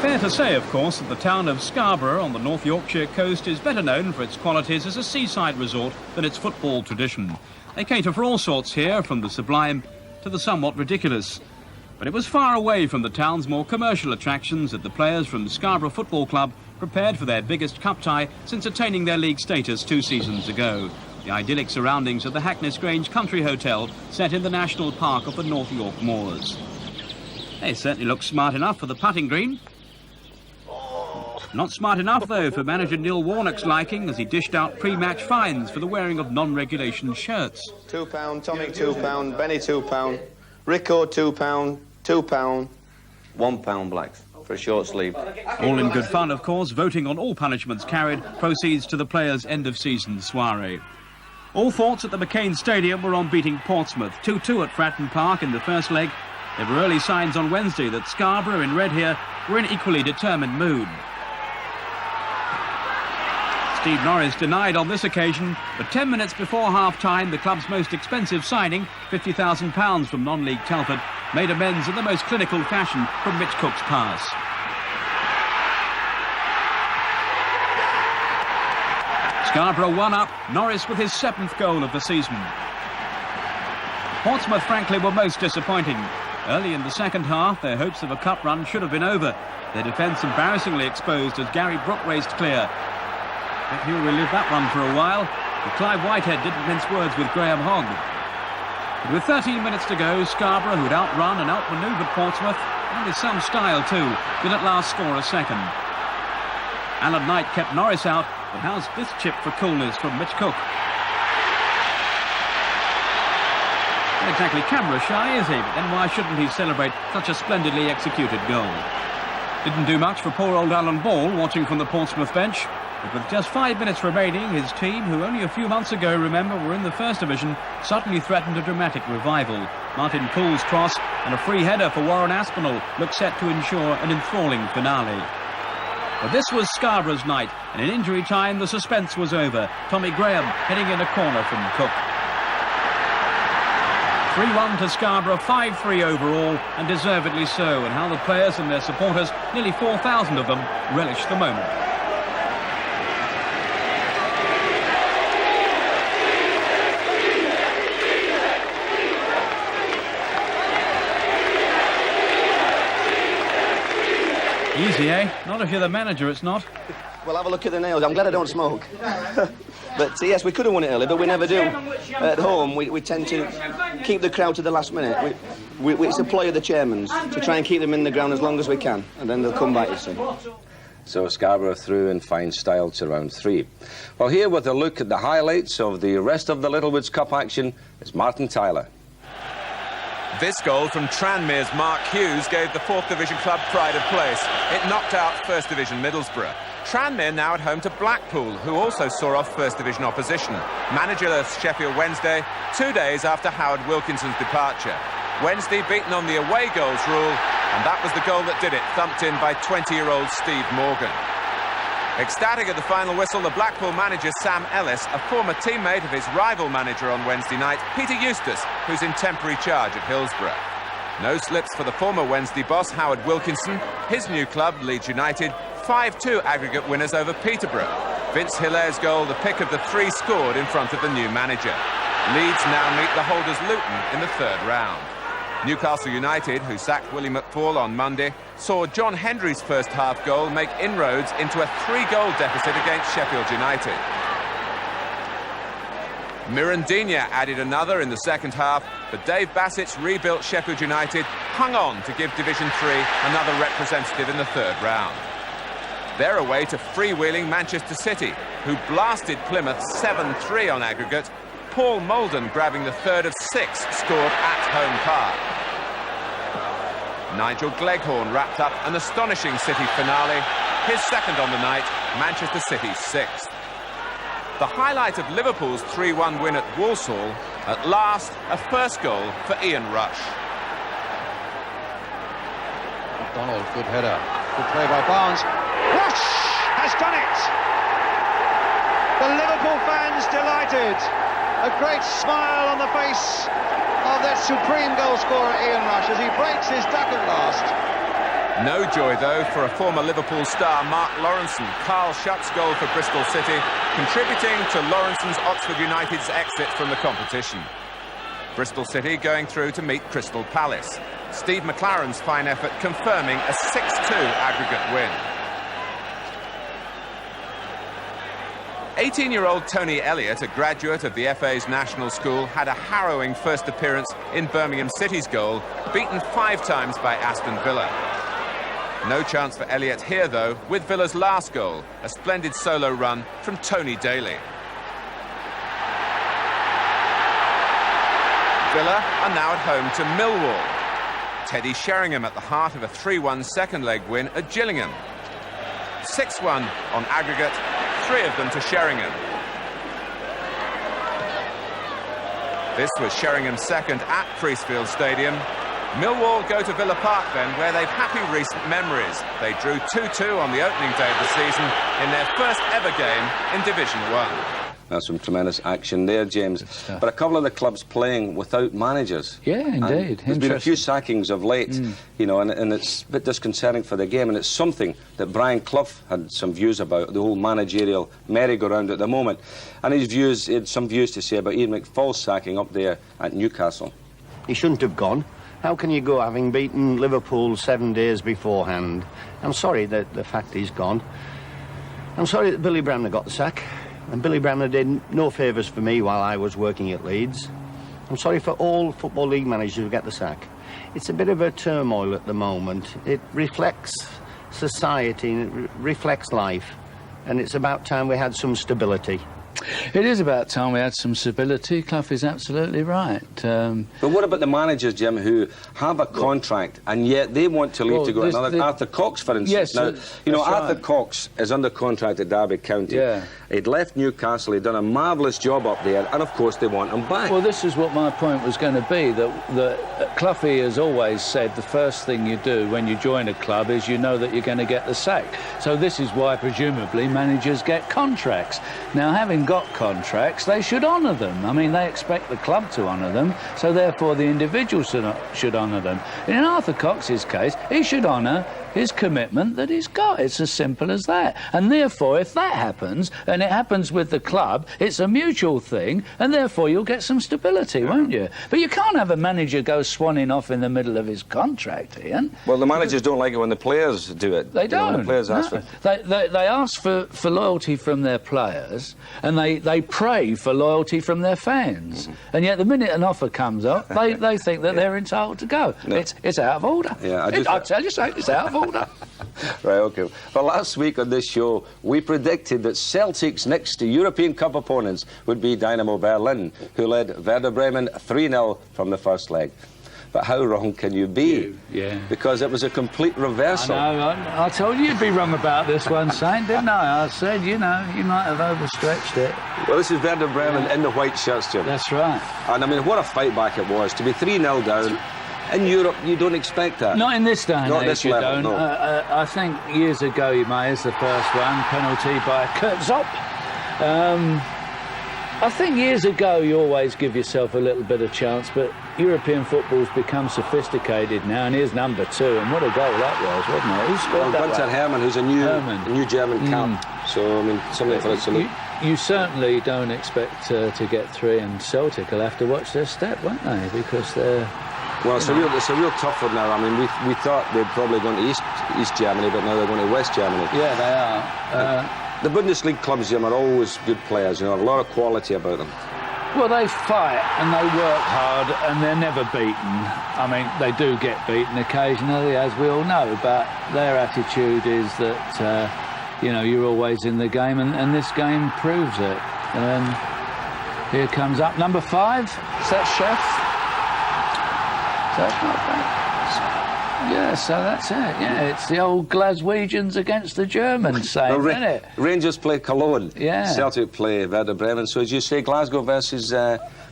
Fair to say, of course, that the town of Scarborough on the North Yorkshire coast is better known for its qualities as a seaside resort than its football tradition. They cater for all sorts here, from the sublime to the somewhat ridiculous. But it was far away from the town's more commercial attractions that the players from Scarborough Football Club prepared for their biggest cup tie since attaining their league status 2 seasons ago. The idyllic surroundings of the Hackness Grange Country Hotel set in the National Park of the North York Moors. They certainly look smart enough for the putting green. Not smart enough, though, for manager Neil Warnock's liking, as he dished out pre-match fines for the wearing of non-regulation shirts. £2, Tommy £2, Benny £2, Rico £2, £2, £1 blacks for a short sleeve. All in good fun, of course. Voting on all punishments carried proceeds to the players' end-of-season soiree. All thoughts at the McCain Stadium were on beating Portsmouth 2-2 at Fratton Park in the first leg. There were early signs on Wednesday that Scarborough in red here were in equally determined mood. Steve Norris denied on this occasion, but 10 minutes before half-time, the club's most expensive signing, £50,000 from non-league Telford, made amends in the most clinical fashion from Mitch Cook's pass. Scarborough 1 up, Norris with his 7th goal of the season. Portsmouth, frankly, were most disappointing. Early in the second half, their hopes of a cup run should have been over. Their defence embarrassingly exposed as Gary Brooke raced clear. But he'll relive that run for a while. But Clive Whitehead didn't mince words with Graham Hogg. But with 13 minutes to go, Scarborough, who'd outrun and outmanoeuvred Portsmouth, and with some style too, did at last score a second. Alan Knight kept Norris out, but how's this chip for coolness from Mitch Cook? Not exactly camera shy, is he? But then why shouldn't he celebrate such a splendidly executed goal? Didn't do much for poor old Alan Ball, watching from the Portsmouth bench. But with just 5 minutes remaining, his team, who only a few months ago, remember, were in the First Division, suddenly threatened a dramatic revival. Martin Poole's cross and a free header for Warren Aspinall looked set to ensure an enthralling finale. But this was Scarborough's night, and in injury time the suspense was over. Tommy Graham heading in a corner from Cook. 3-1 to Scarborough, 5-3 overall, and deservedly so, and how the players and their supporters, nearly 4,000 of them, relished the moment. Easy, eh? Not if you're the manager, it's not. Well, have a look at the nails. I'm glad I don't smoke. But yes, we could have won it early, but we never do. At home, we tend to keep the crowd to the last minute. It's a ploy of the chairman's to try and keep them in the ground as long as we can, and then they'll come back, you see. So Scarborough through in fine style to round 3. Well, here with a look at the highlights of the rest of the Littlewoods Cup action is Martin Tyler. This goal from Tranmere's Mark Hughes gave the 4th Division club pride of place. It knocked out 1st Division Middlesbrough. Tranmere now at home to Blackpool, who also saw off 1st Division opposition. Managerless Sheffield Wednesday, 2 days after Howard Wilkinson's departure. Wednesday beaten on the away goals rule, and that was the goal that did it, thumped in by 20-year-old Steve Morgan. Ecstatic at the final whistle, the Blackpool manager Sam Ellis, a former teammate of his rival manager on Wednesday night, Peter Eustace, who's in temporary charge at Hillsborough. No slips for the former Wednesday boss, Howard Wilkinson. His new club, Leeds United, 5-2 aggregate winners over Peterborough. Vince Hilaire's goal, the pick of the 3 scored in front of the new manager. Leeds now meet the holders Luton in the 3rd round. Newcastle United, who sacked Willie McFall on Monday, saw John Hendry's first half goal make inroads into a 3-goal deficit against Sheffield United. Mirandinha added another in the second half, but Dave Bassett's rebuilt Sheffield United hung on to give Division 3 another representative in the 3rd round. They're away to freewheeling Manchester City, who blasted Plymouth 7-3 on aggregate, Paul Molden grabbing the 3rd of 6 scored at home park. Nigel Gleghorn wrapped up an astonishing City finale, his 2nd on the night, Manchester City's 6th. The highlight of Liverpool's 3-1 win at Walsall, at last a first goal for Ian Rush. McDonald, good header, good play by Barnes. Rush has done it! The Liverpool fans delighted. A great smile on the face of that supreme goal scorer Ian Rush as he breaks his duck at last. No joy, though, for a former Liverpool star, Mark Lawrenson. Carl Shutt's goal for Bristol City, contributing to Lawrenson's Oxford United's exit from the competition. Bristol City going through to meet Crystal Palace. Steve McLaren's fine effort confirming a 6-2 aggregate win. 18-year-old Tony Elliott, a graduate of the FA's National School, had a harrowing first appearance in Birmingham City's goal, beaten 5 times by Aston Villa. No chance for Elliott here, though, with Villa's last goal, a splendid solo run from Tony Daly. Villa are now at home to Millwall. Teddy Sheringham at the heart of a 3-1 second leg win at Gillingham. 6-1 on aggregate, 3 of them to Sheringham. This was Sheringham's second at Priestfield Stadium. Millwall go to Villa Park then, where they've happy recent memories. They drew 2-2 on the opening day of the season in their first ever game in Division 1. That's some tremendous action there, James. But a couple of the clubs playing without managers. Yeah, indeed. There's been a few sackings of late, you know, and it's a bit disconcerting for the game, and it's something that Brian Clough had some views about, the whole managerial merry-go-round at the moment. And he had some views to say about Ian McFall's sacking up there at Newcastle. He shouldn't have gone. How can you go having beaten Liverpool 7 days beforehand? I'm sorry that the fact he's gone. I'm sorry that Billy Bremner got the sack. And Billy Bremner did no favours for me while I was working at Leeds. I'm sorry for all Football League managers who get the sack. It's a bit of a turmoil at the moment. It reflects society and it reflects life. And it's about time we had some stability. It is about time we had some stability. Clough is absolutely right. But what about the managers, Jim, who have a contract and yet they want to leave to go another? Arthur Cox, for instance. Yes, now, you know, Arthur right. Cox is under contract at Derby County. Yeah. He'd left Newcastle, he'd done a marvellous job up there, and of course they want him back. Well, this is what my point was going to be, that Cloughie has always said the first thing you do when you join a club is you know that you're going to get the sack. So this is why, presumably, managers get contracts. Now, having got contracts, they should honour them. I mean, they expect the club to honour them, so therefore the individual should honour them. In Arthur Cox's case, he should honour his commitment that he's got. It's as simple as that. And therefore, if that happens, and it happens with the club, it's a mutual thing, and therefore you'll get some stability, won't you? But you can't have a manager go swanning off in the middle of his contract, Ian. Well, the managers don't like it when the players do it. They don't. When the players ask for it. They ask for loyalty from their players, and they pray for loyalty from their fans. And yet the minute an offer comes up, they think that they're entitled to go. No. It's out of order. Yeah, I tell you so, it's out of order. Right, OK. Well, last week on this show, we predicted that Celtic's next European Cup opponents would be Dynamo Berlin, who led Werder Bremen 3-0 from the first leg. But how wrong can you be? Yeah. Because it was a complete reversal. I know. I told you you'd be wrong about this one, Saint, didn't I? I said, you know, you might have overstretched it. Well, this is Werder Bremen in the white shirts, Jim. That's right. And, I mean, what a fight back it was. To be 3-0 down. In Europe, you don't expect that. Not in this day and age, this you level, don't. no. I think years ago, you may, as the first one, penalty by Kurt Zopp. I think years ago, you always give yourself a little bit of chance, but European football's become sophisticated now, and here's number 2, and what a goal that was, wasn't it? Who scored that Gunther one? Hermann, who's a new German cap. So, I mean, something for us to look. You certainly don't expect to get 3, and Celtic will have to watch their step, won't they? Because they're... Well, it's a real tough one now. I mean, we thought they'd probably gone to East Germany, but now they're going to West Germany. Yeah, they are. The Bundesliga clubs, Jim, are always good players. You know, have a lot of quality about them. Well, they fight and they work hard and they're never beaten. I mean, they do get beaten occasionally, as we all know, but their attitude is that, you know, you're always in the game, and this game proves it. Here comes up number 5. Is that Chef? That's not bad. Yeah, so that's it. Yeah, it's the old Glaswegians against the Germans, isn't it? Rangers play Cologne. Yeah. Celtic play Werder Bremen. So as you say, Glasgow versus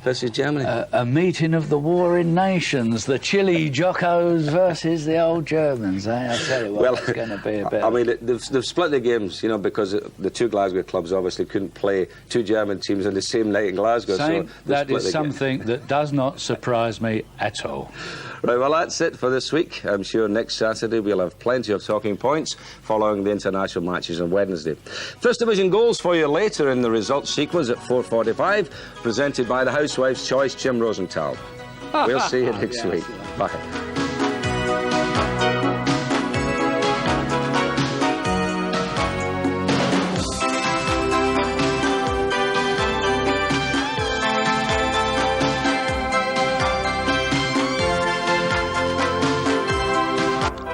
versus Germany. A meeting of the warring nations, the Chile Jocos versus the old Germans. I tell you what, it's going to be a bit. I mean, they've split the games, you know, because the two Glasgow clubs obviously couldn't play two German teams on the same night in Glasgow. So that is something that does not surprise me at all. Right, well, that's it for this week. I'm sure next Saturday we'll have plenty of talking points following the international matches on Wednesday. First Division goals for you later in the results sequence at 4:45, presented by the Housewife's Choice, Jim Rosenthal. We'll see you next week. Bye.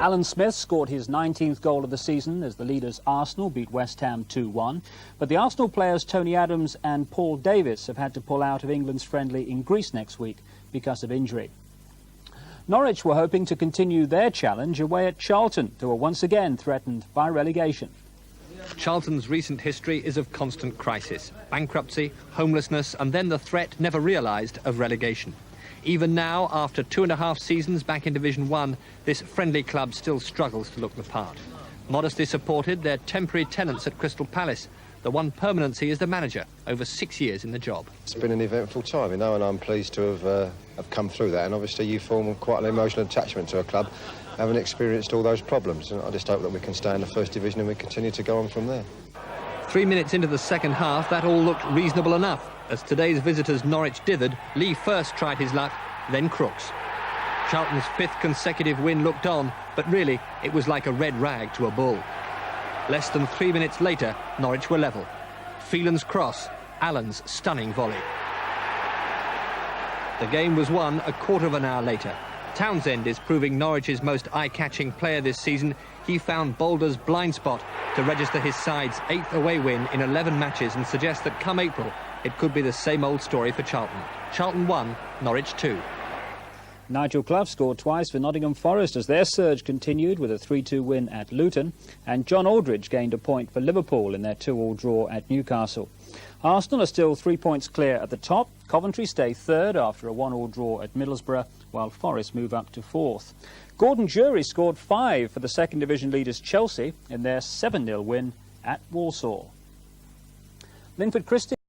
Alan Smith scored his 19th goal of the season as the leaders Arsenal beat West Ham 2-1. But the Arsenal players Tony Adams and Paul Davis have had to pull out of England's friendly in Greece next week because of injury. Norwich were hoping to continue their challenge away at Charlton, who are once again threatened by relegation. Charlton's recent history is of constant crisis, bankruptcy, homelessness, and then the threat never realised of relegation. Even now, after 2.5 seasons back in Division 1, this friendly club still struggles to look the part. Modestly supported, they're temporary tenants at Crystal Palace. The one permanency is the manager, over 6 years in the job. It's been an eventful time, you know, and I'm pleased to have come through that. And obviously you form quite an emotional attachment to a club, having experienced all those problems. And I just hope that we can stay in the First Division and we continue to go on from there. 3 minutes into the second half, that all looked reasonable enough. As today's visitors Norwich dithered, Lee first tried his luck, then Crooks. Charlton's 5th consecutive win looked on, but really it was like a red rag to a bull. Less than 3 minutes later, Norwich were level. Phelan's cross, Allen's stunning volley. The game was won a quarter of an hour later. Townsend is proving Norwich's most eye-catching player this season. He found Boulder's blind spot to register his side's 8th away win in 11 matches and suggests that come April, it could be the same old story for Charlton. Charlton 1, Norwich 2. Nigel Clough scored twice for Nottingham Forest as their surge continued with a 3-2 win at Luton, and John Aldridge gained a point for Liverpool in their 2-2 draw at Newcastle. Arsenal are still 3 points clear at the top. Coventry stay third after a 1-1 draw at Middlesbrough, while Forest move up to fourth. Gordon Jury scored 5 for the second division leaders Chelsea in their 7-0 win at Walsall. Linford Christie